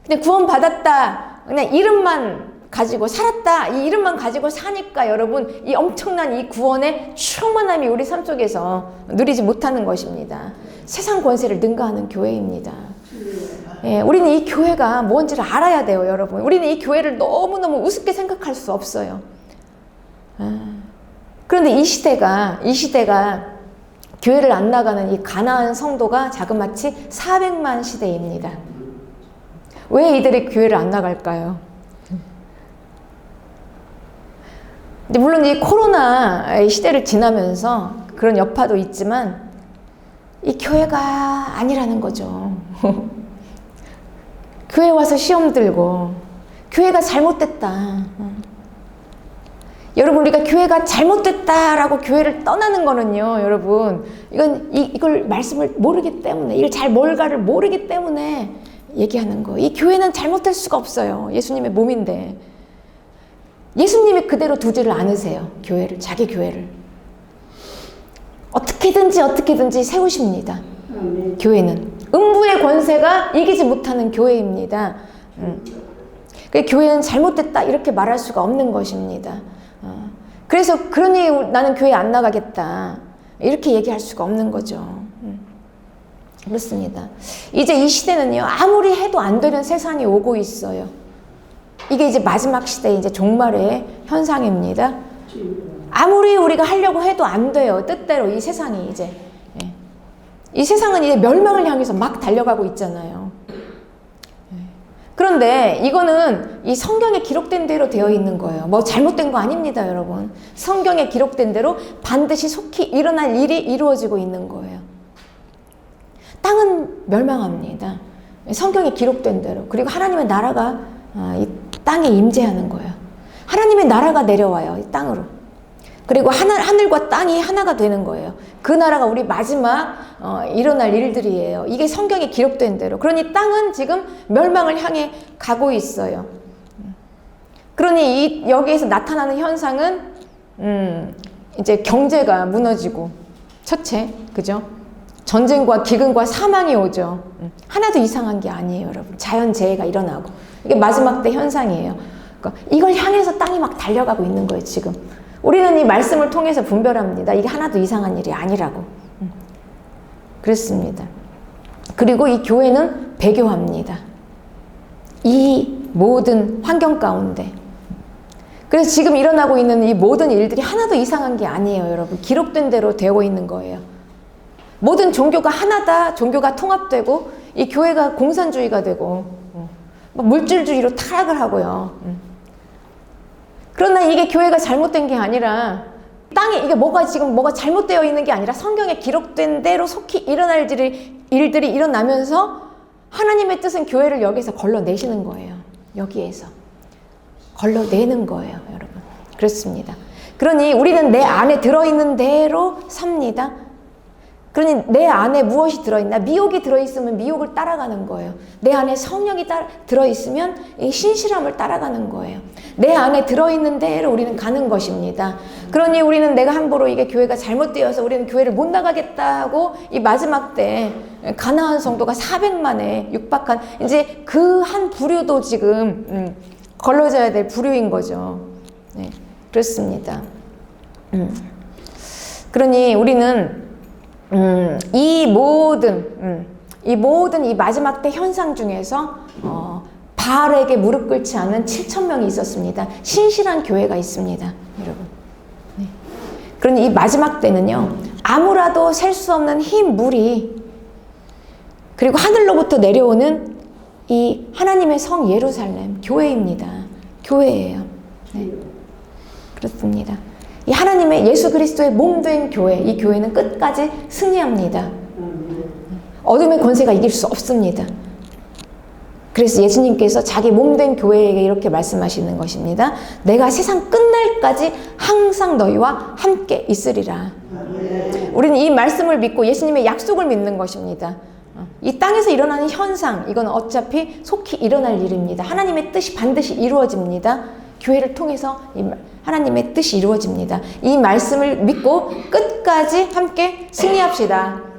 그냥 구원받았다, 그냥 이름만 가지고 살았다, 이 이름만 가지고 사니까 여러분 이 엄청난 이 구원의 충만함이 우리 삶 속에서 누리지 못하는 것입니다. 세상 권세를 능가하는 교회입니다. 우리는 이 교회가 뭔지를 알아야 돼요, 여러분. 우리는 이 교회를 너무너무 우습게 생각할 수 없어요. 그런데 이 시대가 교회를 안 나가는 이 가나안 성도가 자그마치 400만 시대입니다. 왜 이들이 교회를 안 나갈까요? 근데 물론 이 코로나 시대를 지나면서 그런 여파도 있지만 이 교회가 아니라는 거죠. 교회 와서 시험 들고 교회가 잘못됐다. 여러분, 우리가 교회가 잘못됐다라고 교회를 떠나는 거는요, 여러분, 이걸 말씀을 모르기 때문에, 이걸 잘 뭘까를 모르기 때문에 얘기하는 거. 이 교회는 잘못될 수가 없어요. 예수님의 몸인데. 예수님이 그대로 두지를 않으세요. 교회를, 자기 교회를. 어떻게든지 세우십니다. 교회는. 음부의 권세가 이기지 못하는 교회입니다. 교회는 잘못됐다 이렇게 말할 수가 없는 것입니다. 그래서 그러니 나는 교회 안 나가겠다 이렇게 얘기할 수가 없는 거죠. 그렇습니다. 이제 이 시대는요, 아무리 해도 안 되는 세상이 오고 있어요. 이게 이제 마지막 시대, 이제 종말의 현상입니다. 아무리 우리가 하려고 해도 안 돼요. 뜻대로 이 세상이 이제. 이 세상은 이제 멸망을 향해서 막 달려가고 있잖아요. 그런데 이거는 이 성경에 기록된 대로 되어 있는 거예요. 뭐 잘못된 거 아닙니다, 여러분. 성경에 기록된 대로 반드시 속히 일어날 일이 이루어지고 있는 거예요. 땅은 멸망합니다. 성경에 기록된 대로. 그리고 하나님의 나라가 이 땅에 임재하는 거예요. 하나님의 나라가 내려와요, 이 땅으로. 그리고 하늘과 땅이 하나가 되는 거예요. 그 나라가 우리 마지막 일어날 일들이에요. 이게 성경에 기록된 대로. 그러니 땅은 지금 멸망을 향해 가고 있어요. 그러니 여기에서 나타나는 현상은 이제 경제가 무너지고, 첫째, 그죠? 전쟁과 기근과 사망이 오죠. 하나도 이상한 게 아니에요, 여러분. 자연재해가 일어나고. 이게 마지막 때 현상이에요. 그러니까 이걸 향해서 땅이 막 달려가고 있는 거예요, 지금. 우리는 이 말씀을 통해서 분별합니다. 이게 하나도 이상한 일이 아니라고. 그렇습니다. 그리고 이 교회는 배교합니다. 이 모든 환경 가운데. 그래서 지금 일어나고 있는 이 모든 일들이 하나도 이상한 게 아니에요, 여러분. 기록된 대로 되고 있는 거예요. 모든 종교가 하나다, 종교가 통합되고, 이 교회가 공산주의가 되고, 물질주의로 타락을 하고요. 그러나 이게 교회가 잘못된 게 아니라, 땅에 이게 뭐가 잘못되어 있는 게 아니라 성경에 기록된 대로 속히 일어날 일들이 일어나면서 하나님의 뜻은 교회를 여기서 걸러내시는 거예요. 여기에서. 걸러내는 거예요, 여러분. 그렇습니다. 그러니 우리는 내 안에 들어있는 대로 삽니다. 그러니 내 안에 무엇이 들어있나? 미혹이 들어있으면 미혹을 따라가는 거예요. 내 안에 성령이 들어있으면 이 신실함을 따라가는 거예요. 내 안에 들어있는 대로 우리는 가는 것입니다. 그러니 우리는 내가 함부로 이게 교회가 잘못되어서 우리는 교회를 못 나가겠다고 이 마지막 때 가나안 성도가 400만에 육박한 이제 그 한 부류도 지금 걸러져야 될 부류인 거죠. 네, 그렇습니다. 그러니 우리는 이 모든 이 마지막 때 현상 중에서 바알에게 무릎 꿇지 않은 7,000명이 있었습니다. 신실한 교회가 있습니다, 여러분. 네. 그러니 이 마지막 때는요, 아무라도 셀 수 없는 흰 물이, 그리고 하늘로부터 내려오는 이 하나님의 성 예루살렘, 교회입니다. 교회예요. 네. 그렇습니다. 이 하나님의 예수 그리스도의 몸된 교회, 이 교회는 끝까지 승리합니다. 어둠의 권세가 이길 수 없습니다. 그래서 예수님께서 자기 몸된 교회에게 이렇게 말씀하시는 것입니다. 내가 세상 끝날까지 항상 너희와 함께 있으리라. 우리는 이 말씀을 믿고 예수님의 약속을 믿는 것입니다. 이 땅에서 일어나는 현상, 이건 어차피 속히 일어날 일입니다. 하나님의 뜻이 반드시 이루어집니다. 교회를 통해서 하나님의 뜻이 이루어집니다. 이 말씀을 믿고 끝까지 함께 승리합시다.